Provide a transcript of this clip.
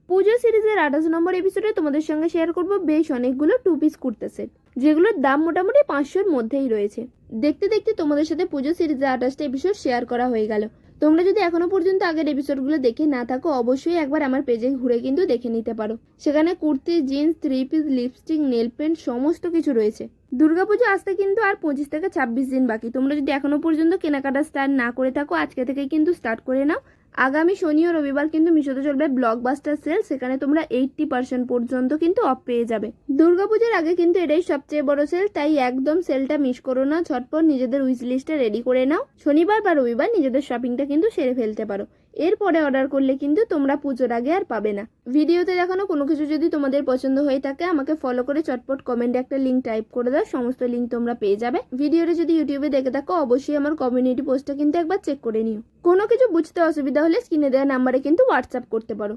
পুজো সিরিজের 28 নম্বর এপিসোডে তোমাদের সঙ্গে শেয়ার করব বেশ অনেকগুলো 2 পিস কুর্তা সেট, যেগুলোর দাম মোটামুটি 500-র মধ্যেই রয়েছে। দেখতে দেখতে তোমাদের সাথে পুজো সিরিজের 28টা এপিসোড শেয়ার করা হয়ে গেল। তোমরা যদি এখনো পর্যন্ত আগের এপিসোডগুলো দেখে না থাকো, অবশ্যই একবার আমার পেজে ঘুরে কিন্তু দেখে নিতে পারো। সেখানে kurti, jeans, 3 piece, lipstick, nail paint সমস্ত কিছু রয়েছে। দুর্গাপুজো আসতে কিন্তু আর 25 থেকে 26 দিন বাকি। তোমরা যদি এখনো পর্যন্ত কেনাকাটা স্টার্ট না করে থাকো, আজকে থেকে কিন্তু স্টার্ট করে নাও। আগামী শনি ও রবিবার কিন্তু মিশোতে চলবে ব্লকবাস্টার সেল, সেখানে তোমরা 80% পর্যন্ত কিন্তু অফ পেয়ে যাবে। দুর্গাপুজোর আগে কিন্তু এটাই সবচেয়ে বড় সেল, তাই একদম সেলটা মিস করো না। ঝটপট নিজেদের উইশ লিস্টটা রেডি করে নাও। শনিবার বা রবিবার নিজেদের শপিংটা কিন্তু সেরে ফেলতে পারো। এরপরে অর্ডার করলে কিন্তু তোমরা পুজোর আগে আর পাবে না। ভিডিওতে দেখানো কোনো কিছু যদি তোমাদের পছন্দ হয়ে থাকে, আমাকে ফলো করে চটপট কমেন্টে একটা লিঙ্ক টাইপ করে দাও, সমস্ত লিঙ্ক তোমরা পেয়ে যাবে। ভিডিওটা যদি ইউটিউবে দেখে থাকো, অবশ্যই আমার কমিউনিটি পোস্টটা কিন্তু একবার চেক করে নিও। কোনো কিছু বুঝতে অসুবিধা হলে স্ক্রিনে দেওয়া নাম্বারে কিন্তু হোয়াটসঅ্যাপ করতে পারো।